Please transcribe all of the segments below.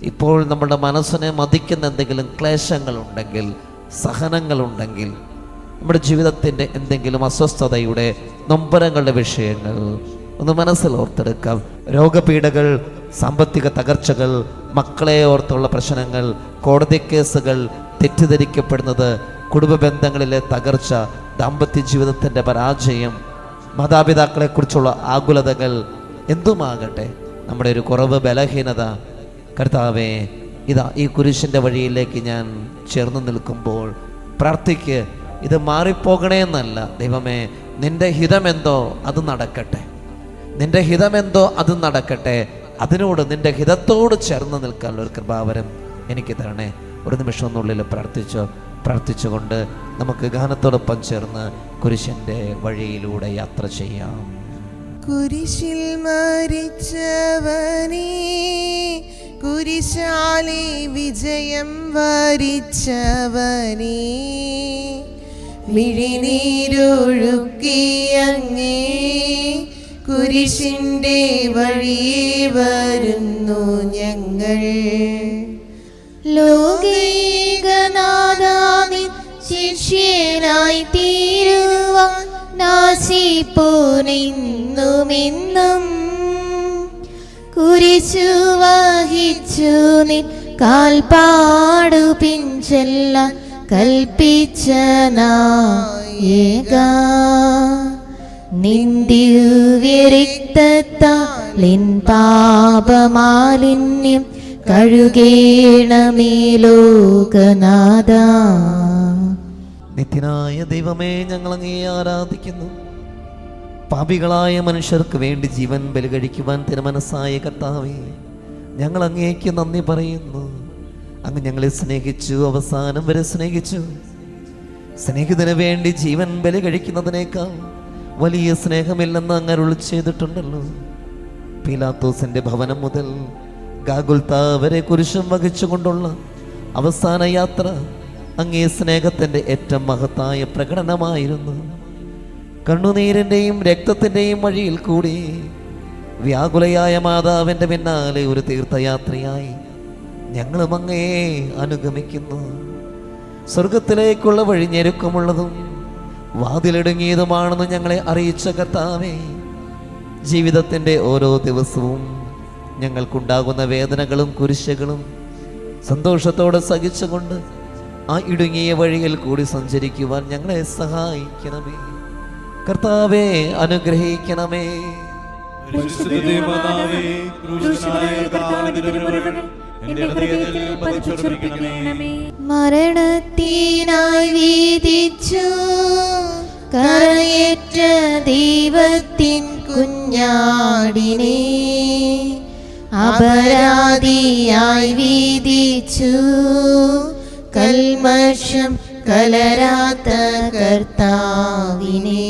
ഇപ്പോൾ നമ്മുടെ മനസ്സിനെ മതിക്കുന്ന എന്തെങ്കിലും ക്ലേശങ്ങളുണ്ടെങ്കിൽ, സഹനങ്ങളുണ്ടെങ്കിൽ, നമ്മുടെ ജീവിതത്തിൻ്റെ എന്തെങ്കിലും അസ്വസ്ഥതയുടെ നൊമ്പരങ്ങളുടെ വിഷയങ്ങൾ ഒന്ന് മനസ്സിൽ ഓർത്തെടുക്കാം. രോഗപീഠകൾ, സാമ്പത്തിക തകർച്ചകൾ, മക്കളെ ഓർത്തുള്ള പ്രശ്നങ്ങൾ, കോടതി കേസുകൾ, തെറ്റിദ്ധരിക്കപ്പെടുന്നത്, കുടുംബ ബന്ധങ്ങളിലെ തകർച്ച, ദാമ്പത്യ ജീവിതത്തിൻ്റെ പരാജയം, മാതാപിതാക്കളെക്കുറിച്ചുള്ള ആകുലതകൾ, എന്തുമാകട്ടെ നമ്മുടെ ഒരു കുറവ്, ബലഹീനത, കർത്താവേ ഇതാ ഈ കുരിശിൻ്റെ വഴിയിലേക്ക് ഞാൻ ചേർന്ന് നിൽക്കുമ്പോൾ പ്രാർത്ഥിക്ക്. ഇത് മാറിപ്പോകണേ എന്നല്ല, ദൈവമേ നിൻ്റെ ഹിതമെന്തോ അത് നടക്കട്ടെ, നിൻ്റെ ഹിതമെന്തോ അത് നടക്കട്ടെ, അതിനോട് നിൻ്റെ ഹിതത്തോട് ചേർന്ന് നിൽക്കാനുള്ള ഒരു കൃപാവരം എനിക്ക് തരണേ. ഒരു നിമിഷം ഒന്നുള്ളിൽ പ്രാർത്ഥിച്ചുകൊണ്ട് നമുക്ക് ഗാനത്തോടൊപ്പം ചേർന്ന് കുരിശിൻ്റെ വഴിയിലൂടെ യാത്ര ചെയ്യാം. കുരിശിൽ മരിച്ചവനേ, കുരിശാലെ വിജയം വരിച്ചവനേ, മിഴിനീരൊഴുക്കിയങ്ങേ കുരിശിൻ്റെ വഴിയേ വരുന്നു ഞങ്ങൾ. ലോകൈകനാഥാവിൻ ശിഷ്യനായി തീരുവാൻ നാശിപ്പോനെന്നുമെന്നും കുരിശു വഹിച്ചു നിൻ കാൽപ്പാടു പിൻചെല്ലാൻ കൽപ്പിച്ച നായക, നിൻ ദിവ്യരക്തത്താലിൻ പാപമാലിന്യം കഴുകേണമേ ലോകനാഥ. നിത്യനായ ദൈവമേ, ഞങ്ങൾ അങ്ങേ ആരാധിക്കുന്നു. പാപികളായ മനുഷ്യർക്ക് വേണ്ടി ജീവൻ ബലികഴിക്കുവാൻ തിരുമനസ്സായ കർത്താവേ, ഞങ്ങൾ അങ്ങേക്ക് നന്ദി പറയുന്നു. അങ്ങ് ഞങ്ങളെ സ്നേഹിച്ചു, അവസാനം വരെ സ്നേഹിച്ചു. സ്നേഹിതന് വേണ്ടി ജീവൻ ബലി കഴിക്കുന്നതിനേക്കാൾ വലിയ സ്നേഹമില്ലെന്ന് അങ്ങ് അരുളി ചെയ്തിട്ടുണ്ടല്ലോ. പീലാത്തോസിന്റെ ഭവനം മുതൽ ഗാഗുൽത്ത വരെ കുരിശും വഹിച്ചുകൊണ്ടുള്ള അവസാന യാത്ര അങ്ങേ സ്നേഹത്തിന്റെ ഏറ്റവും മഹത്തായ പ്രകടനമായിരുന്നു. കണ്ണുനീരിന്റെയും രക്തത്തിന്റെയും വഴിയിൽ കൂടി വ്യാകുലയായ മാതാവിന്റെ പിന്നാലെ ഒരു തീർത്ഥയാത്രയായി ഞങ്ങളും അങ്ങയെ അനുഗമിക്കുന്നു. സ്വർഗത്തിലേക്കുള്ള വഴി ഞെരുക്കമുള്ളതും വാതിലിടുങ്ങിയതുമാണെന്ന് ഞങ്ങളെ അറിയിച്ച കർത്താവേ, ജീവിതത്തിൻ്റെ ഓരോ ദിവസവും ഞങ്ങൾക്കുണ്ടാകുന്ന വേദനകളും കുരിശുകളും സന്തോഷത്തോടെ സഹിച്ചുകൊണ്ട് ആ ഇടുങ്ങിയ വഴിയിൽ കൂടി സഞ്ചരിക്കുവാൻ ഞങ്ങളെ സഹായിക്കണമേ. കർത്താവേ, അനുഗ്രഹിക്കണമേ. മരണത്തിനായി വീതിച്ചു കരയേറ്റ ദൈവത്തിൻ കുഞ്ഞാടിനെ, അപരാധിയായി വീതിച്ചു കൽമഷം കലരാത്ത കർത്താവിനെ.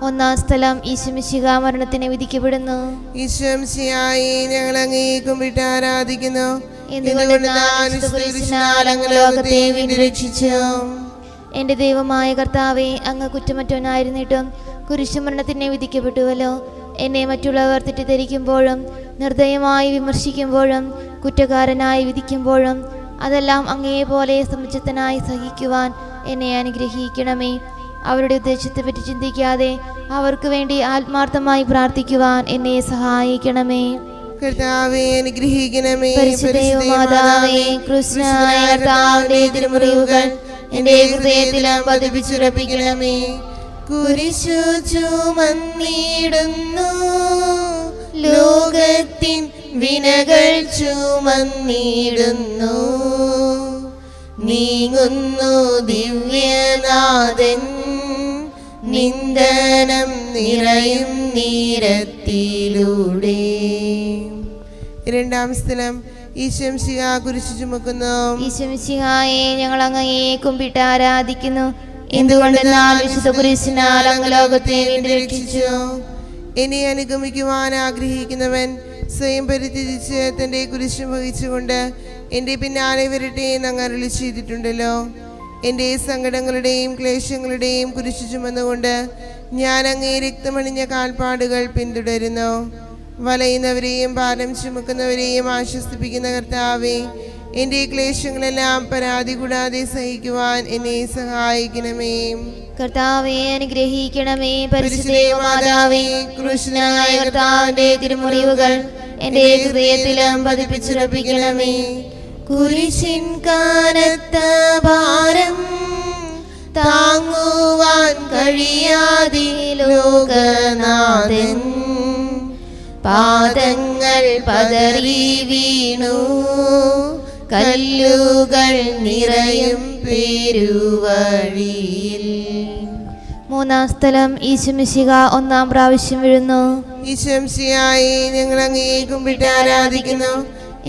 ഒന്നാം സ്ഥലം ഈശോമിശിഹാ മരണത്തിന് വിധിക്കപ്പെടുന്നു. ഈശോമിശിഹായെ ഞങ്ങൾ അങ്ങേ കുമ്പിട്ട് ആരാധിക്കുന്നു. ലോകത്തെ വീണ്ടും രക്ഷിച്ചു. എന്റെ ദൈവമായ കർത്താവേ, അങ്ങ് കുറ്റമറ്റവനായിരുന്നിട്ടും കുരിശുമരണത്തിന് വിധിക്കപ്പെട്ടുവല്ലോ. എന്നെ മറ്റുള്ളവർ തെറ്റിദ്ധരിക്കുമ്പോഴും നിർദ്ദയമായി വിമർശിക്കുമ്പോഴും കുറ്റക്കാരനായി വിധിക്കുമ്പോഴും അതെല്ലാം അങ്ങേപോലെ സമുചിതനായി സഹിക്കുവാൻ എന്നെ അനുഗ്രഹിക്കണമേ. അവരുടെ ഉദ്ദേശത്തെപ്പറ്റി ചിന്തിക്കാതെ അവർക്ക് വേണ്ടി ആത്മാർത്ഥമായി പ്രാർത്ഥിക്കുവാൻ എന്നെ സഹായിക്കണമേ. കർത്താവേ, അനുഗ്രഹിക്കണമേ. പരിശുദ്ധമാതാവേ, കൃഷ്ണനായ കർത്താവിന്റെ തിരുമുറിവുകൾ എന്റെ ഹൃദയത്തിലും പതിപ്പിച്ചുറപ്പിക്കണമേ. കുരിശു ചുമന്നിടുന്നു, ലോകത്തിൻ വിനകൾ ചുമന്നിടുന്നു, നീങ്ങുന്നു ദിവ്യനാഥൻ നിന്ദനം നിറയും നീരത്തിലൂടെ. രണ്ടാം സ്ഥലം ഈശോമിശിഹാ കുരിശു ചുമക്കുന്നു. ഈശോമിശിഹായെ ഞങ്ങൾ അങ്ങയെ കുമ്പിട്ട് ആരാധിക്കുന്നു. എന്തുകൊണ്ടെന്നാൽ വിശുദ്ധ കുരിശിനാൽ അങ്ങ് ലോകത്തെ വീണ്ടും രക്ഷിച്ചു. എന്നെ അനുഗമിക്കുവാൻ ആഗ്രഹിക്കുന്നവൻ സ്വയം പരിത്യജിച്ച് തൻ്റെ കുരിശ് വഹിച്ചുകൊണ്ട് എൻ്റെ പിന്നാലെ വരട്ടെ എന്ന് അങ്ങ് അരുളി ചെയ്തിട്ടുണ്ടല്ലോ. എൻ്റെ സങ്കടങ്ങളുടെയും ക്ലേശങ്ങളുടെയും കുരിശു ചുമന്നുകൊണ്ട് ഞാൻ അങ്ങേ രക്തമണിഞ്ഞ കാൽപ്പാടുകൾ പിന്തുടരുന്നു. വലയുന്നവരെയും ഭാരം ചുമക്കുന്നവരെയും ആശ്വസിപ്പിക്കുന്ന കർത്താവേ, എൻ്റെ ക്ലേശങ്ങളെല്ലാം പരാതി കൂടാതെ സഹിക്കുവാൻ എന്നെ സഹായിക്കണമേ. കർത്താവേ അനുഗ്രഹിക്കണമേ. പരിശുദ്ധ മാതാവേ, ക്രൂശനായ കർത്താവിന്റെ തിരുമുറിവുകൾ എൻ്റെ ഹൃദയത്തിലും പതിപ്പിച്ചുറപ്പിക്കണമേ. കുരിശിൻ കനത്ത ഭാരം താങ്ങുവാൻ കഴിയാതെ ലോകനാഥൻ പാദങ്ങൾ പതറി വീണു, കല്ലുകൾ നിറയും പെരുവഴിയിൽ. മൂന്നാം സ്ഥലം ഈശോമിശിഹ ഒന്നാം പ്രാവശ്യം വീഴുന്നു. ഈശോമിശിഹായെ, ഞങ്ങൾ അങ്ങയെ കുമ്പിട്ട് ആരാധിക്കുന്നു.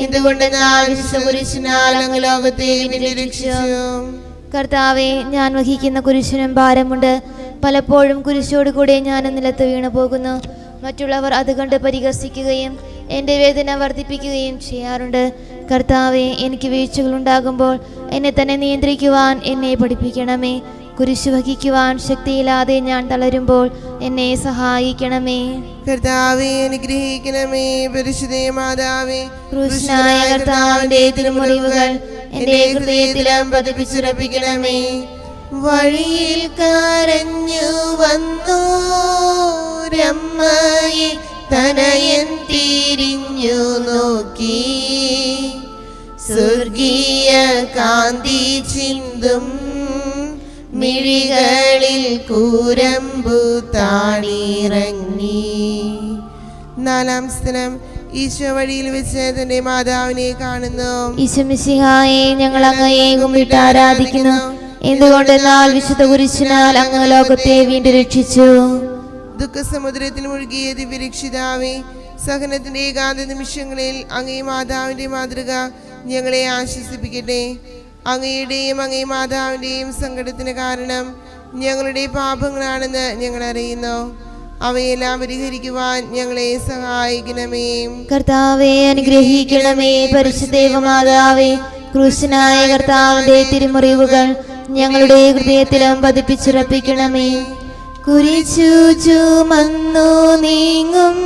എന്തുകൊണ്ടെന്നാൽ വിശുദ്ധ കുരിശിനാൽ അങ്ങ് ലോകത്തെ രക്ഷിച്ചു. കർത്താവെ, ഞാൻ വഹിക്കുന്ന കുരിശിനും ഭാരമുണ്ട്. പലപ്പോഴും കുരിശോടുകൂടെ ഞാൻ നിലത്ത് വീണു പോകുന്നു. മറ്റുള്ളവർ അത് കണ്ട് പരിഹസിക്കുകയും എൻ്റെ വേദന വർദ്ധിപ്പിക്കുകയും ചെയ്യാറുണ്ട്. കർത്താവെ, എനിക്ക് വീഴ്ചകളുണ്ടാകുമ്പോൾ എന്നെ തന്നെ നിയന്ത്രിക്കുവാൻ എന്നെ പഠിപ്പിക്കണമേ. കുരിശു വഹിക്കുവാൻ ശക്തിയില്ലാതെ ഞാൻ തളരുമ്പോൾ എന്നെ സഹായിക്കണമേ. കർത്താവെ അനുഗ്രഹിക്കണമേ. പരിശുദ്ധ മാതാവേ, ക്രൂശനായ കർത്താവിന്റെ തിരുമുറിവുകൾ എൻ്റെ ഹൃദയത്തിലും പതിപ്പിച്ചുറപ്പിക്കണമേ. വഴിയിൽ കരഞ്ഞു വന്നു രമ്മയെ തനയൻ തിരിഞ്ഞു നോക്കി, സ്വർഗീയ കാന്തി ചിന്തും മിഴികളിൽ കൂരമ്പു താണിറങ്ങി. നാലാം സ്ഥലം ഈശോ വഴിയിൽ വെച്ച് തന്റെ മാതാവിനെ കാണുന്നു. ഈശോമിശിഹായെ, ഞങ്ങൾ അങ്ങയെ കുമ്പിട്ട് ആരാധിക്കുന്നു. എന്തുകൊണ്ടെന്നാൽ വിശുദ്ധ കുരിശിനാൽ അങ്ങ് ലോകത്തെ വീണ്ടും രക്ഷിച്ചു. ദുഃഖസമുദ്രത്തിൽ മുഴുകിയ ദിവ്യരക്ഷിതാവേ, സഹനത്തിന്റെ ഏകാന്ത നിമിഷങ്ങളിൽ അങ്ങേ മാതാവിന്റെ മാതൃക ഞങ്ങളെ ആശ്വസിപ്പിക്കട്ടെ. അങ്ങയുടെയും അങ്ങേ മാതാവിന്റെയും സങ്കടത്തിന് കാരണം ഞങ്ങളുടെ പാപങ്ങളാണെന്ന് ഞങ്ങൾ അറിയുന്നു. അവയെല്ലാം പരിഹരിക്കുവാൻ ഞങ്ങളെ സഹായിക്കണമേ. കർത്താവെ അനുഗ്രഹിക്കണമേ. പരിശുദ്ധ മാതാവേ, ക്രൂശനായ കർത്താവിന്റെ തിരുമുറിവുകൾ ഞങ്ങളുടെ ഹൃദയത്തിലും പതിപ്പിച്ചുറപ്പിക്കണമേ. കുരിശു ചുമന്നു നീങ്ങും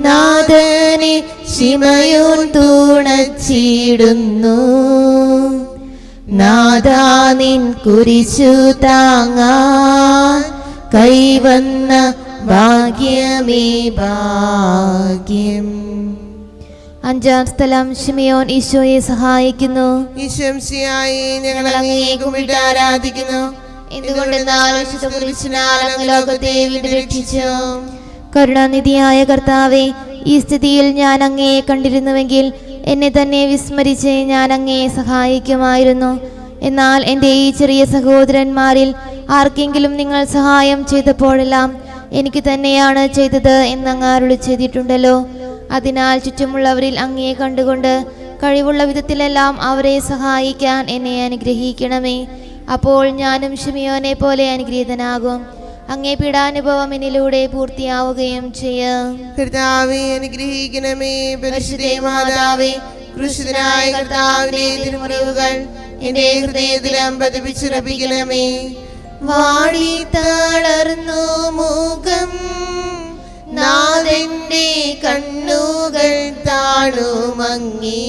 നാഥനെ ശിമയോൻ തുണച്ചിടുന്നു. നാഥാ, നിൻ കുരിശു താങ്ങാൻ കൈവന്ന ഭാഗ്യമേ ഭാഗ്യം. അഞ്ചാം സ്ഥലം ശിമയോൻ ഈശോയെ സഹായിക്കുന്നു. ഈശോമിശിഹായെ, ഞങ്ങൾ അങ്ങയെ കുമ്പിട്ട് ആരാധിക്കുന്നു. എന്തുകൊണ്ടെന്നാൽ വിശുദ്ധ കുരിശിനാൽ അങ്ങ് ലോകത്തെ വീണ്ടും രക്ഷിച്ചു. കരുണാനിധിയായ കർത്താവെ, ഈ സ്ഥിതിയിൽ ഞാൻ അങ്ങയെ കണ്ടിരുന്നുവെങ്കിൽ എന്നെ തന്നെ വിസ്മരിച്ച് ഞാൻ അങ്ങയെ സഹായിക്കുമായിരുന്നു. എന്നാൽ എൻ്റെ ഈ ചെറിയ സഹോദരന്മാരിൽ ആർക്കെങ്കിലും നിങ്ങൾ സഹായം ചെയ്തപ്പോഴെല്ലാം എനിക്ക് തന്നെയാണ് ചെയ്തത് എന്നങ്ങ് അരുളി ചെയ്തിട്ടുണ്ടല്ലോ. അതിനാൽ ചുറ്റുമുള്ളവരിൽ അങ്ങയെ കണ്ടുകൊണ്ട് കഴിവുള്ള വിധത്തിലെല്ലാം അവരെ സഹായിക്കാൻ എന്നെ അനുഗ്രഹിക്കണമേ. അപ്പോൾ ഞാനും ശിമയോനെ പോലെ അനുഗ്രഹീതനാകും. അങ്ങേ പീഡാനുഭവം എന്നിലൂടെ പൂർത്തിയാവുകയും ചെയ്യാം. കർത്താവെ അനുഗ്രഹിക്കണമേ. പരിശുദ്ധ മാതാവേ, ക്രൂശിതനായ കർത്താവിന്റെ തിരുമുറിവുകൾ എന്റെ ഹൃദയത്തിലും പതിപ്പിച്ചുറപ്പിക്കണമേ. വാടി തളർന്നു മുഖം, നാഥന്റെ കണ്ണുകൾ താണുമങ്ങി,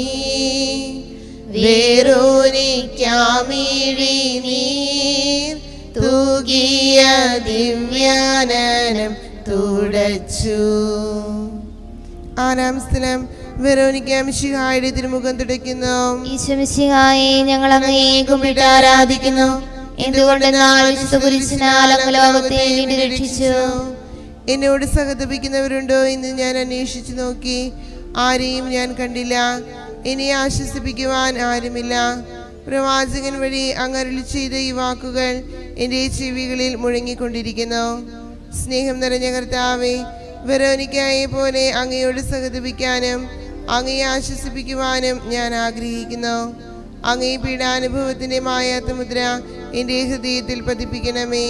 വേറോനിക്കാമിഴി നീർ തൂകിയ ദിവ്യാനനം തുടച്ചു. ആറാം സ്ഥലം വെറോനിക്ക മിശിഹായുടെ തിരുമുഖം തുടയ്ക്കുന്നു. ഈശോമിശിഹായെ, ഞങ്ങൾ അങ്ങയെ കുമ്പിട്ട് ആരാധിക്കുന്നു. എന്തുകൊണ്ടെന്നാൽ വിശുദ്ധ കുരിശിനാൽ അങ്ങ് ലോകത്തെ വീണ്ടും രക്ഷിച്ചു. എന്നോട് സഹതപിക്കുന്നവരുണ്ടോ എന്ന് ഞാൻ അന്വേഷിച്ചു നോക്കി, ആരെയും ഞാൻ കണ്ടില്ല. എന്നെ ആശ്വസിപ്പിക്കുവാൻ ആരുമില്ല. പ്രവാചകൻ വഴി അങ്ങ് അരുളി ചെയ്ത ഈ വാക്കുകൾ എൻ്റെ ചെവികളിൽ മുഴങ്ങിക്കൊണ്ടിരിക്കുന്നു. സ്നേഹം നിറഞ്ഞ കർത്താവേ, വെറോനിക്കയെ പോലെ അങ്ങയോട് സഹതപിക്കാനും അങ്ങയെ ആശ്വസിപ്പിക്കുവാനും ഞാൻ ആഗ്രഹിക്കുന്നു. അങ്ങേ പീഡാനുഭവത്തിന്റെ മായാത്ത മുദ്ര എൻ്റെ ഹൃദയത്തിൽ പതിപ്പിക്കണമേ.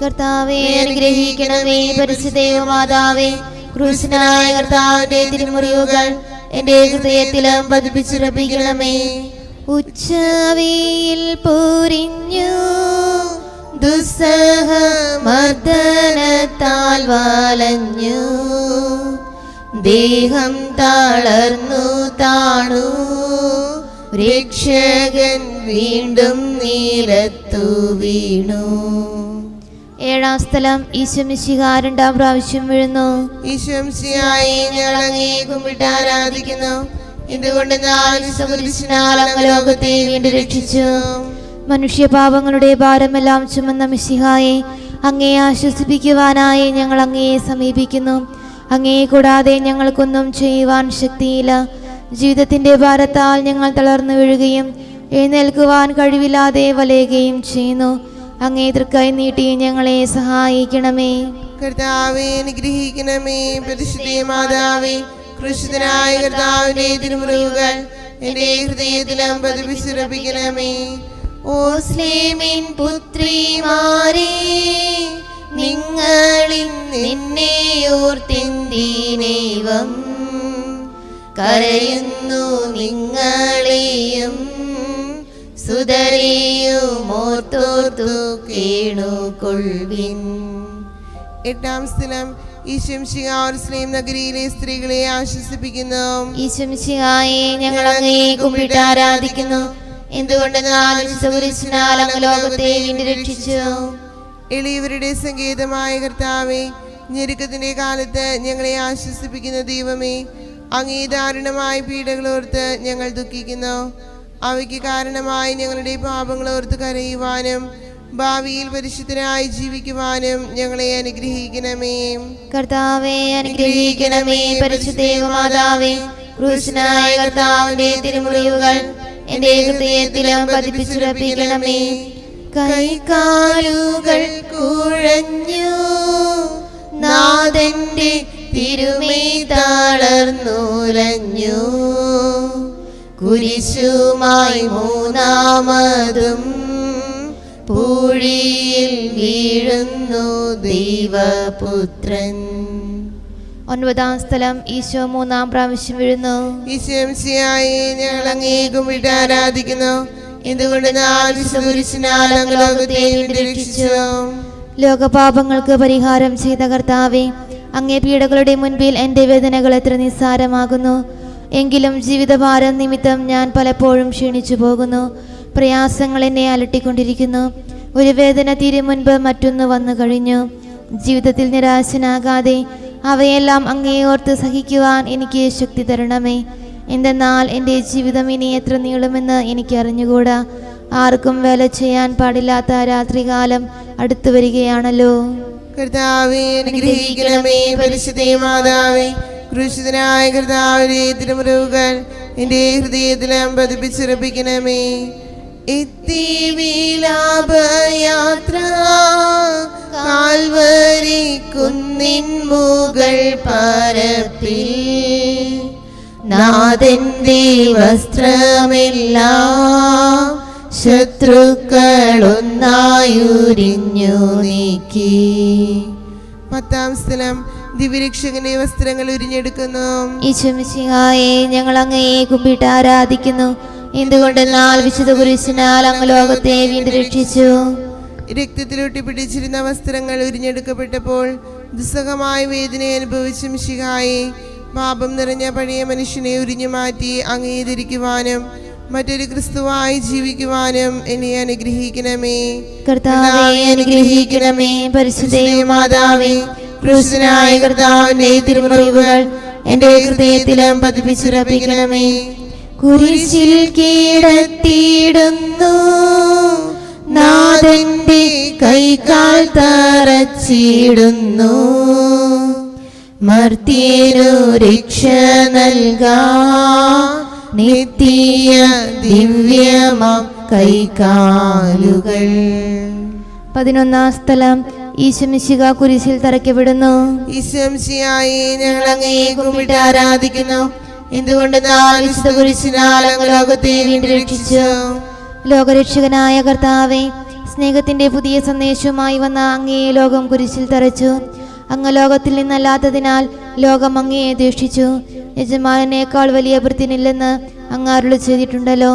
കർത്താവേ അനുഗ്രഹിക്കണമേ. പരിശുദ്ധ മാതാവേ, ക്രൂശനായ കർത്താവിന്റെ തിരുമുറിവുകൾ എൻ്റെ ഹൃദയത്തിലും പതിപ്പിച്ചുറപ്പിക്കണമേ. ഉച്ചവെയിൽ പൊരിഞ്ഞു ദുസ്സഹ മർദ്ദനത്താൽ വലഞ്ഞു, ദേഹം തളർന്നു താണു, രക്ഷകൻ വീണ്ടും നിലത്തു വീണു. ഏഴാം സ്ഥലം ഈശോ മിശിഹാ രണ്ടാം പ്രാവശ്യം വീഴുന്നു. ഈശോ മിശിഹായെ ഞങ്ങൾ അങ്ങയെ കുമ്പിട്ട് ആരാധിക്കുന്നു. എന്തുകൊണ്ട് അങ്ങ് ലോകത്തെ വീണ്ടും രക്ഷിച്ചു. മനുഷ്യപാപങ്ങളുടെ ഭാരമെല്ലാം ചുമന്ന മിശിഹായെ, അങ്ങയെ ആശ്വസിപ്പിക്കുവാനായി ഞങ്ങൾ അങ്ങയെ സമീപിക്കുന്നു. അങ്ങയെ കൂടാതെ ഞങ്ങൾക്കൊന്നും ചെയ്യുവാൻ ശക്തിയില്ല. ജീവിതത്തിന്റെ ഭാരത്താൽ ഞങ്ങൾ തളർന്നു വീഴുകയും എഴുന്നേൽക്കുവാൻ കഴിവില്ലാതെ വലയുകയും ചെയ്യുന്നു. അങ്ങേ തൃക്കൈ നീട്ടി ഞങ്ങളെ സഹായിക്കണമേ. കർത്താവേ, അനുഗ്രഹിക്കണമേ. പരിശുദ്ധ മാതാവേ, ക്രൂശിതനായ കർത്താവിന്റെ തിരുമുറിവുകൾ എന്റെ ഹൃദയത്തിലും പതിപ്പിച്ചുറപ്പിക്കണമേ. ഓ സ്ലേമിൻ പുത്രിമാരേ, നിങ്ങളിൽ നിന്നെ ഓർത്തിന്ദീനേവം കരയുന്നു. നിങ്ങളെയും സുതരെയും ഓർത്തോർത്തു കേണുകൊള്ളുവിൻ. എട്ടാം സ്ഥലം ഈശോ മിശിഹാ യെരൂശലേം നഗരിയിലെ സ്ത്രീകളെ ആശ്വസിപ്പിക്കുന്നു. ഈശോ മിശിഹായെ ഞങ്ങൾ അങ്ങയെ കുമ്പിട്ട് ആരാധിക്കുന്നു. എന്തുകൊണ്ടെന്നാൽ അങ്ങ് ലോകത്തെ വീണ്ടും രക്ഷിച്ചു. എളിയവരുടെ സങ്കേതമായ കർത്താവേ, ഞെരുക്കത്തിന്റെ കാലത്ത് ഞങ്ങളെ ആശ്വസിപ്പിക്കുന്ന ദൈവമേ, അങ്ങേ ദാരുണമായ പീഡകളോർത്ത് ഞങ്ങൾ ദുഃഖിക്കുന്നു. അവയ്ക്ക് കാരണമായി ഞങ്ങളുടെ പാപങ്ങളോർത്ത് കരയുവാനും ഭാവിയിൽ പരിശുദ്ധരായി ജീവിക്കുവാനും ഞങ്ങളെ അനുഗ്രഹിക്കണമേ. കർത്താവേ, അനുഗ്രഹിക്കണമേ. പരിശുദ്ധ മാതാവേ, ക്രൂശനായ കർത്താവിന്റെ തിരുമുറിവുകൾ എന്റെ ഹൃദയത്തിലും പതിപ്പിച്ചുറപ്പിക്കണമേ. കൈകാലുകൾ കുഴഞ്ഞു, നാഥന്റെ തിരുമേ തളർന്നുലഞ്ഞു. കുരിശുമായി മൂന്നാമതും പൂഴിയിൽ വീഴുന്നു ദൈവപുത്രൻ. ഒൻപതാം സ്ഥലം ഈശോ മൂന്നാം പ്രാവശ്യം വീഴുന്നു. ഈശോ മിശിഹായെ ഞങ്ങൾ അങ്ങയെ കുമ്പിട്ട് ആരാധിക്കുന്നു. എന്തുകൊണ്ട് ലോകത്തെ വീണ്ടും രക്ഷിച്ചു. ലോകപാപങ്ങൾക്ക് പരിഹാരം ചെയ്ത കർത്താവേ, അങ്ങേ പീഡകളുടെ മുൻപിൽ എൻ്റെ വേദനകൾ എത്ര നിസ്സാരമാകുന്നു. എങ്കിലും ജീവിതഭാരം നിമിത്തം ഞാൻ പലപ്പോഴും ക്ഷീണിച്ചു പോകുന്നു. പ്രയാസങ്ങൾ എന്നെ അലട്ടിക്കൊണ്ടിരിക്കുന്നു. ഒരു വേദന തീരെ മുൻപ് മറ്റൊന്ന് വന്നു കഴിഞ്ഞു. ജീവിതത്തിൽ നിരാശനാകാതെ അവയെല്ലാം അങ്ങേ ഓർത്ത് സഹിക്കുവാൻ എനിക്ക് ശക്തി തരണമേ. എന്തെന്നാൽ എൻ്റെ ജീവിതം ഇനി എത്ര നീളുമെന്ന് എനിക്ക് അറിഞ്ഞുകൂടാ. ആർക്കും വേല ചെയ്യാൻ പാടില്ലാത്ത രാത്രികാലം അടുത്തു വരികയാണല്ലോ. കർത്താവേ, അനുഗ്രഹിക്കണമേ. പരിശുദ്ധ മാതാവേ, ക്രൂശിതനായ കർത്താവിന്റെ തിരുമുറിവുകൾ എന്റെ ഹൃദയത്തിലും പതിപ്പിച്ചുറപ്പിക്കണമേ. എത്തി വിലാപയാത്ര കാൽവരി കുന്നിൻ മുകൾ പരപ്പിൽ, നാഥന്റെ വസ്ത്രമെല്ലാം ശത്രുക്കളൊന്നായുരിഞ്ഞു നീക്കി. പത്താം സ്ഥലം ദിവ്യരക്ഷകന്റെ വസ്ത്രങ്ങൾ ഉരിഞ്ഞെടുക്കുന്നു. ഈശോ മിശിഹായെ ഞങ്ങൾ അങ്ങയെ കുമ്പിട്ട് ആരാധിക്കുന്നു. എന്തുകൊണ്ടെന്നാൽ വിശുദ്ധ കുരിശിനാൽ അങ്ങ് ലോകത്തെ വീണ്ടും രക്ഷിച്ചു. രക്തത്തിലൊട്ടി പിടിച്ചിരുന്ന വസ്ത്രങ്ങൾ ഉരിഞ്ഞെടുക്കപ്പെട്ടപ്പോൾ ദുസ്സഹമായ വേദന അനുഭവിച്ച മിശിഹായെ, പാപം നിറഞ്ഞ പഴയ മനുഷ്യനെ ഉരിഞ്ഞു മാറ്റി അങ്ങയെ ധരിക്കുവാനും മറ്റൊരു ക്രിസ്തുവായി ജീവിക്കുവാനും എന്നെ അനുഗ്രഹിക്കണമേ. കർത്താവേ, അനുഗ്രഹിക്കണമേ. പരിശുദ്ധ മാതാവേ, ക്രൂശനായ കർത്താവിന്റെ തിരുമുറിവുകൾ എന്റെ ഹൃദയത്തിലും പതിപ്പിച്ചുറപ്പിക്കണമേ. കുരിശിൽ കീഴത്തിയിടുന്നു, നാഥന്റെ കൈകാൽ തറച്ചിടുന്നു. മർത്യനു രക്ഷ നൽകാൻ നിത്യ ദിവ്യമാം കൈകാലുകൾ. 11-ാം സ്ഥലം ഈശോ മിശിഹാ കുരിശിൽ തറയ്ക്കപ്പെടുന്നു. ഈശോ മിശിഹായെ ഞങ്ങൾ അങ്ങയെ കുമ്പിട്ട് ആരാധിക്കുന്നു. എന്തുകൊണ്ട് കുരിശിനാൽ അങ്ങ് ലോകത്തെ വീണ്ടും രക്ഷിച്ചു. ലോകരക്ഷകനായ കർത്താവേ, സ്നേഹത്തിന്റെ പുതിയ സന്ദേശവുമായി വന്ന അങ്ങയെ ലോകം കുരിശിൽ തറച്ചു. അങ്ങ് ലോകത്തിൽ നിന്നല്ലാത്തതിനാൽ ലോകം അങ്ങയെ ദ്വേഷിച്ചു. യജമാനേക്കാൾ വലിയ ഭൃത്യനില്ലെന്ന് അങ്ങ് അരുളി ചെയ്തിട്ടുണ്ടല്ലോ.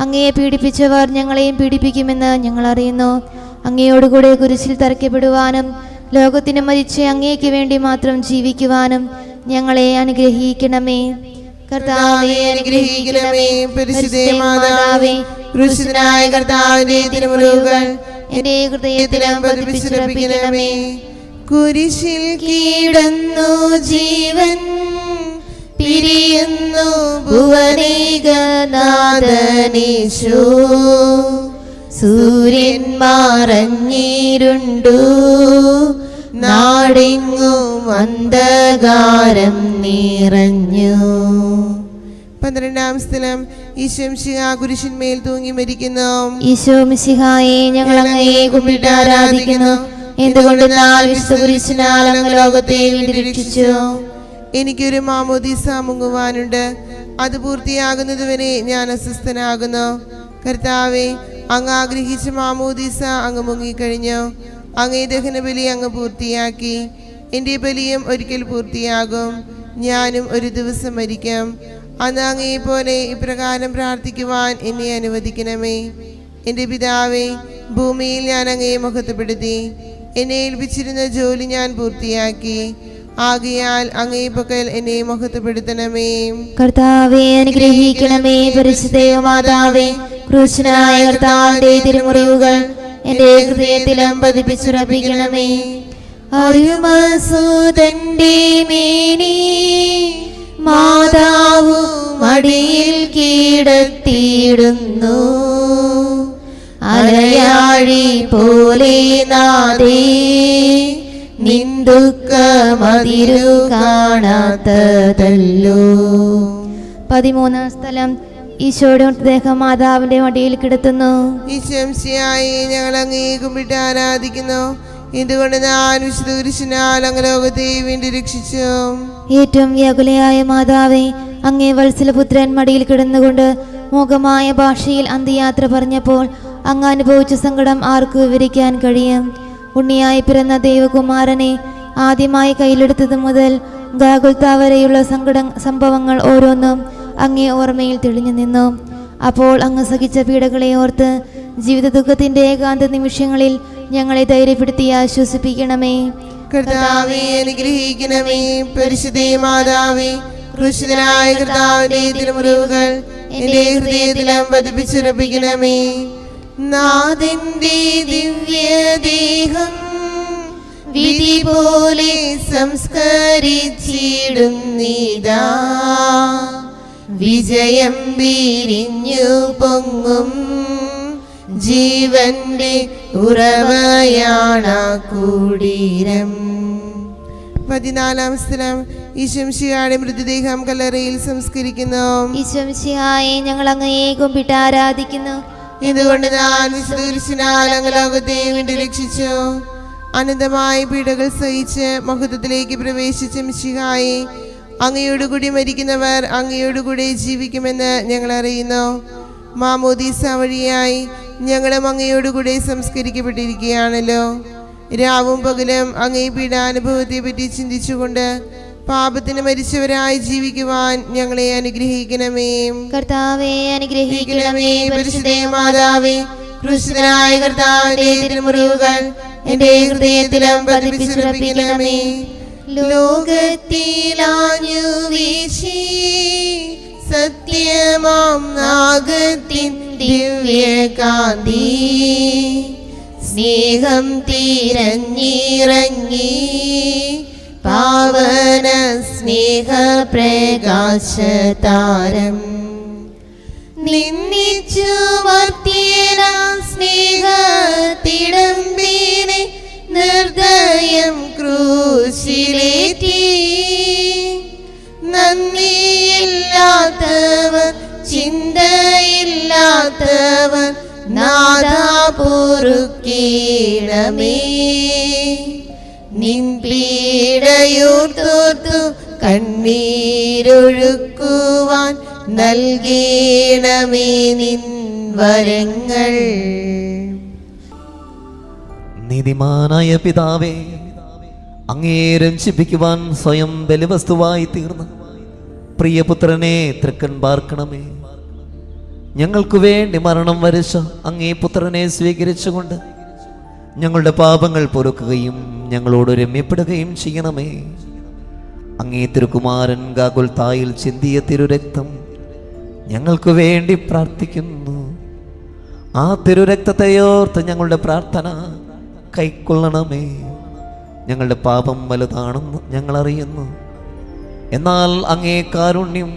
അങ്ങയെ പീഡിപ്പിച്ചവർ ഞങ്ങളെയും പീഡിപ്പിക്കുമെന്ന് ഞങ്ങൾ അറിയുന്നു. അങ്ങയോടുകൂടെ കുരിശിൽ തറയ്ക്കപ്പെടുവാനും ലോകത്തിന് മരിച്ച് അങ്ങേക്ക് വേണ്ടി മാത്രം ജീവിക്കുവാനും ഞങ്ങളെ അനുഗ്രഹിക്കണമേ. കർത്താവേ അനുഗ്രഹിക്കണമേ. പരിശുദ്ധേ മാതാവേ, ക്രൂശിതനായ കർത്താവിന്റെ തിരുമുറിവുകൾ എന്റെ ഹൃദയത്തിലും പതിപ്പിച്ചുറപ്പിക്കണമേ. കുരിശിൽ കീടന്നു ജീവൻ പിരിയുന്നു ഭുവനേകനാഥനീശോ. സൂര്യൻ മറഞ്ഞിരുണ്ടു, നാടെങ്ങും അന്ധകാരം നിറഞ്ഞു. 12-ാം സ്ഥലം ഈശോ മിശിഹാ കുരിശിന്മേൽ തൂങ്ങി മരിക്കുന്നു. ഈശോ മിശിഹായെ ഞങ്ങൾ അങ്ങയെ കുമ്പിട്ട് ആരാധിക്കുന്നു. എന്തുകൊണ്ടെന്നാൽ വിശുദ്ധ കുരിശിനാൽ അങ്ങ് ലോകത്തെ വീണ്ടും രക്ഷിച്ചു. എനിക്കൊരു മാമോദീസ മുങ്ങുവാനുണ്ട്, അത് പൂർത്തിയാകുന്നതുവരെ ഞാൻ അസ്വസ്ഥനാകുന്നു. കർത്താവെ, അങ്ങ് ആഗ്രഹിച്ച മാമോദീസ അങ്ങ് മുങ്ങിക്കഴിഞ്ഞു. അങ്ങേ ദഹനബലി അങ്ങ് പൂർത്തിയാക്കി. എൻ്റെ ബലിയും ഒരിക്കൽ പൂർത്തിയാകും. ഞാനും ഒരു ദിവസം മരിക്കാം. അന്ന് അങ്ങയെ പോലെ ഇപ്രകാരം പ്രാർത്ഥിക്കുവാൻ എന്നെ അനുവദിക്കണമേ. എൻ്റെ പിതാവേ, ഭൂമിയിൽ ഞാൻ അങ്ങയെ മഹത്വപ്പെടുത്തി. എന്നെ ഏൽപ്പിച്ചിരുന്ന ജോലി ഞാൻ പൂർത്തിയാക്കി. ആകയാൽ അങ്ങേ പക്കൽ എന്നെ മഹത്വപ്പെടുത്തണമേ. കർത്താവേ അനുഗ്രഹിക്കണമേ. പരിശുദ്ധ മാതാവേ, ക്രൂശനായ കർത്താവിന്റെ തിരുമുറിവുകൾ എന്റെ ഹൃദയത്തിലും പതിപ്പിച്ചുറപ്പിക്കണമേ. അരുമസുതന്റെ മേനി മാതാവു മടിയിൽ കീടത്തിയിടുന്നു. അലയാഴി പോലെ നാദേ നിന്ദുക്കമതിരു കാണാത്തതല്ലോ. 13-ാം സ്ഥലം ഈശോയുടെ മൃതദേഹം മാതാവിന്റെ മടിയിൽ കിടത്തുന്നു. ഈശംസിയായി ഞങ്ങൾ അങ്ങേ കുമ്പിട്ട് ആരാധിക്കുന്നു. എന്തുകൊണ്ട് ഞാൻ വിശുദ്ധ കുരിശിനാൽ അങ്ങ് ലോകത്തെ വീണ്ടും രക്ഷിച്ചു. ഏറ്റവും വ്യാകുലയായ മാതാവേ, അങ്ങേ വത്സലപുത്രൻ മടിയിൽ കിടന്നുകൊണ്ട് മൂകമായ ഭാഷയിൽ അന്ത്യയാത്ര പറഞ്ഞപ്പോൾ അങ്ങ് അനുഭവിച്ച സങ്കടം ആർക്ക് വിവരിക്കാൻ കഴിയും? ഉണ്ണിയായി പിറന്ന ദൈവകുമാരനെ ആദ്യമായി കയ്യിലെടുത്തത് മുതൽ ഗാഗുൽത്താ വരെയുള്ള സംഭവങ്ങൾ ഓരോന്നും അങ്ങേ ഓർമ്മയിൽ തെളിഞ്ഞു നിന്നു. അപ്പോൾ അങ്ങ് സഹിച്ച പീഡകളെ ഓർത്ത് ജീവിത ദുഃഖത്തിന്റെ ഏകാന്ത നിമിഷങ്ങളിൽ ഞങ്ങളെ ധൈര്യപ്പെടുത്തി ആശ്വസിപ്പിക്കണമേ. കർത്താവേ അനുഗ്രഹിക്കണമേ. പരിശുദ്ധേ മാതാവേ, ക്രൂശിതനായ കർത്താവിന്റെ തിരുമുറിവുകൾ എന്റെ ഹൃദയത്തിലും പതിപ്പിച്ചുറപ്പിക്കണമേ. നാഥന്റെ ദിവ്യദേഹം വിധി പോലെ സംസ്കരിച്ചിടുന്നിതാ. വിജയം വിരിഞ്ഞു പൊങ്ങും ജീവന്റെ ഉറവയാണ കുടീരം. 14-ാം സ്ഥലം ഈശംശിയുടെ മൃതദേഹം കല്ലറയിൽ സംസ്കരിക്കുന്നു. ഈശംശിയായെ ഞങ്ങൾ അങ്ങയെ കുമ്പിട്ട് ആരാധിക്കുന്നു. ഇതുകൊണ്ട് ഞാൻ വിശുദ്ധ കുരിശിനാൽ അങ്ങ് ലോകത്തെ വീണ്ടും രക്ഷിച്ചു. അനന്തമായ പീഡകൾ സഹിച്ച് മഹത്വത്തിലേക്ക് പ്രവേശിച്ച മിശിഹായെ, അങ്ങയോടുകൂടി മരിക്കുന്നവർ അങ്ങയോടുകൂടി ജീവിക്കുമെന്ന് ഞങ്ങൾ അറിയുന്നു. മാമോദീസ വഴിയായി ഞങ്ങളും അങ്ങയോടുകൂടി സംസ്കരിക്കപ്പെട്ടിരിക്കുകയാണല്ലോ. രാവും പകലും അങ്ങേ പീഡാനുഭവത്തെ പറ്റി ചിന്തിച്ചുകൊണ്ട് പാപത്തിന് മരിച്ചവരായി ജീവിക്കുവാൻ ഞങ്ങളെ അനുഗ്രഹിക്കണമേ. കർത്താവേ അനുഗ്രഹിക്കണമേ. പരിശുദ്ധേ മാതാവേ, ക്രൂശിതനായ കർത്താവിന്റെ തിരുമുറിവുകൾ എന്റെ ഹൃദയത്തിലും പതിപ്പിച്ചുറപ്പിക്കണമേ. ലോകത്തിലാഞ്ഞു വീശി സത്യമാം നാഗത്തിൻ ദിവ്യകാന്തി സ്നേഹം തിരഞ്ഞിറങ്ങി പാവന സ്നേഹപ്രകാശതാരം നിന്നിച്ചു മർത്യന സ്നേഹത്തിടമ്പിനെ നിർദ്ദയം ക്രൂശിലേറ്റി. നന്ദിയില്ലാത്തവർ ചിന്തയില്ലാത്തവർ നാഥാ പൊറുക്കേണമേ. നിൻ പീഡയോർത്തോർത്തു കണ്ണീരൊഴുക്കുവാൻ നൽകേണമേ നിൻ വരങ്ങൾ. നീതിമാനായ പിതാവേ, അങ്ങേ രഞ്ജിപ്പിക്കുവാൻ സ്വയം ബലിവസ്തുവായി തീർന്ന പ്രിയപുത്രനെ തൃക്കൺ പാർക്കണമേ. ഞങ്ങൾക്കു വേണ്ടി മരണം വരിച്ച അങ്ങേ പുത്രനെ സ്വീകരിച്ചുകൊണ്ട് ഞങ്ങളുടെ പാപങ്ങൾ പൊറുക്കുകയും ഞങ്ങളോട് രമ്യപ്പെടുകയും ചെയ്യണമേ. അങ്ങേ തിരുകുമാരൻ ഗാഗുൽത്തായിൽ ചിന്തിയ തിരുരക്തം ഞങ്ങൾക്ക് വേണ്ടി പ്രാർത്ഥിക്കുന്നു. ആ തിരുരക്തത്തെയോർത്ത് ഞങ്ങളുടെ പ്രാർത്ഥന കൈക്കൊള്ളണമേ. ഞങ്ങളുടെ പാപം വലുതാണെന്ന് ഞങ്ങൾ അറിയുന്നു, എന്നാൽ അങ്ങേ കാരുണ്യം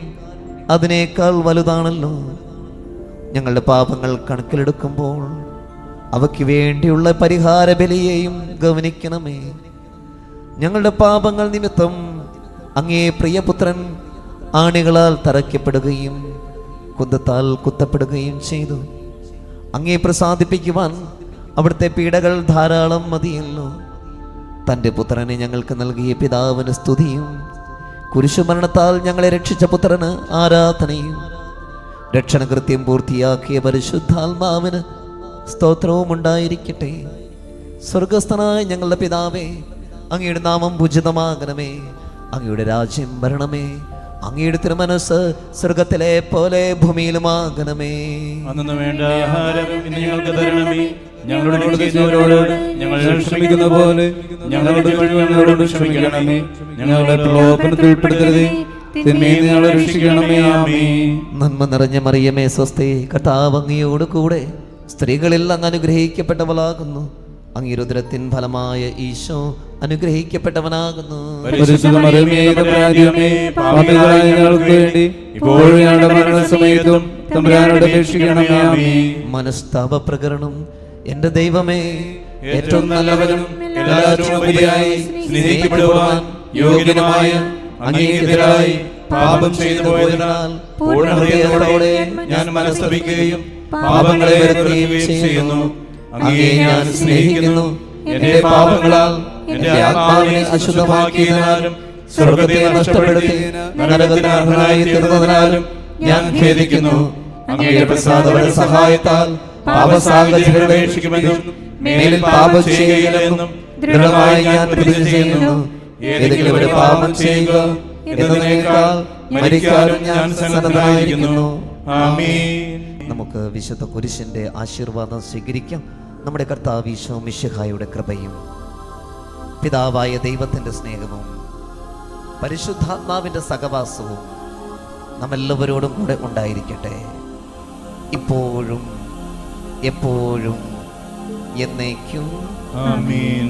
അതിനേക്കാൾ വലുതാണല്ലോ. ഞങ്ങളുടെ പാപങ്ങൾ കണക്കിലെടുക്കുമ്പോൾ അവയ്ക്ക് വേണ്ടിയുള്ള പരിഹാര ബലിയെയും ഗവനിക്കണമേ. ഞങ്ങളുടെ പാപങ്ങൾ നിമിത്തം അങ്ങേ പ്രിയപുത്രൻ ആണികളാൽ തറയ്ക്കപ്പെടുകയും കുന്തത്താൽ കുത്തപ്പെടുകയും ചെയ്തു. അങ്ങേ പ്രസാദിപ്പിക്കുവാൻ അവിടുത്തെ പീഡകൾ ധാരാളം മതിയല്ലോ. തൻ്റെ പുത്രനെ ഞങ്ങൾക്ക് നൽകിയ പിതാവിന് സ്തുതിയും കുരിശുമരണത്താൽ ഞങ്ങളെ രക്ഷിച്ച പുത്രന് ആരാധനയും രക്ഷണകൃത്യം പൂർത്തിയാക്കിയ പരിശുദ്ധാത്മാവിന് സ്തോത്രവും ഉണ്ടായിരിക്കട്ടെ. സ്വർഗസ്ഥനായ ഞങ്ങളുടെ പിതാവേ, അങ്ങയുടെ നാമം പൂജിതമാകണമേ. അങ്ങയുടെ രാജ്യം വരണമേ. അങ്ങയുടെ തിരുമനസ് സ്വർഗത്തിലെ പോലെ ഭൂമിയിലുമാകണമേ. അന്നു വേണ്ട ആഹാരം ഇന്ന് ഞങ്ങൾക്ക് തരണമേ. ഞങ്ങളോട് ചെയ്യുന്നവരോട് ഞങ്ങൾ ക്ഷമിക്കുന്ന പോലെ ഞങ്ങളുടെ ഞങ്ങളോട് ക്ഷമിക്കണമേ. ഞങ്ങളുടെ പ്രലോഭനത്തിൽ ഉൾപ്പെടുത്തരുതേ, തിന്മയിൽ നിന്ന് ഞങ്ങളെ രക്ഷിക്കണമേ. ആമേൻ. നന്മ നിറഞ്ഞ മറിയമേ സ്വസ്തി, കർത്താവ് അങ്ങയോട് കൂടെ സ്ത്രീകളിൽ അങ്ങ് അനുഗ്രഹിക്കപ്പെട്ടവളാകുന്നു. അങ്ങയുടെ ഉദരത്തിൻ ഫലമായ ഈശോ അനുഗ്രഹിക്കപ്പെട്ടവനാകുന്നു. പരിശുദ്ധ മറിയമേ, തമ്പുരാന്റമ്മേ, പാപികളായ ഞങ്ങൾക്ക് വേണ്ടി ഇപ്പോഴും ഞങ്ങളുടെ മരണസമയത്തും തമ്പുരാനോട് അപേക്ഷിക്കണമേ. ആമേൻ. മനസ്താപ പ്രകരണം. എൻ്റെ ദൈവമേ, ഏറ്റവും നല്ലവനും എല്ലാവരും ഉപരിയായി സ്നേഹിക്കപ്പെടുവാൻ യോഗ്യനുമായ അങ്ങേക്കെതിരായി പാപം ചെയ്തു പോയതിനാൽ പൂർണ്ണ ഹൃദയത്തോടെ ഞാൻ മനസ്തപിക്കുകയും പാപങ്ങളെ വെറുക്കുകയും ചെയ്യുന്നു. അങ്ങയെ ഞാൻ സ്നേഹിക്കുന്നു. എന്റെ പാപങ്ങളാൽ എന്റെ ആത്മാവിനെ അശുദ്ധമാക്കിയതിനാലും സ്വർഗത്തെ നഷ്ടപ്പെടുത്തി നരകത്തിന് അർഹനായി തീർന്നതിനാലും ഞാൻ ഖേദിക്കുന്നു. അങ്ങയുടെ പ്രസാദവര സഹായത്താൽ പാപസാഹചര്യങ്ങളെ ഉപേക്ഷിക്കുമെന്നും മേലിൽ പാപം ചെയ്യുകയില്ലെന്നും ദൃഢമായി ഞാൻ പ്രതിജ്ഞ ചെയ്യുന്നു. ഏതെങ്കിലും ഒരു പാപം ചെയ്യുക എന്നതിനേക്കാൾ മരിക്കാനും ഞാൻ സന്നദ്ധനായിരിക്കുന്നു. ആമേൻ. നമുക്ക് വിശുദ്ധ കുരിശിന്റെ ആശീർവാദം സ്വീകരിക്കാം. നമ്മുടെ കർത്താവ് ഈശോ മിശിഹായുടെ കൃപയും പിതാവായ ദൈവത്തിന്റെ സ്നേഹവും പരിശുദ്ധാത്മാവിന്റെ സഹവാസവും നമ്മെല്ലാവരോടും കൂടെ ഉണ്ടായിരിക്കട്ടെ, ഇപ്പോഴും എപ്പോഴും എന്നേക്കും. ആമേൻ.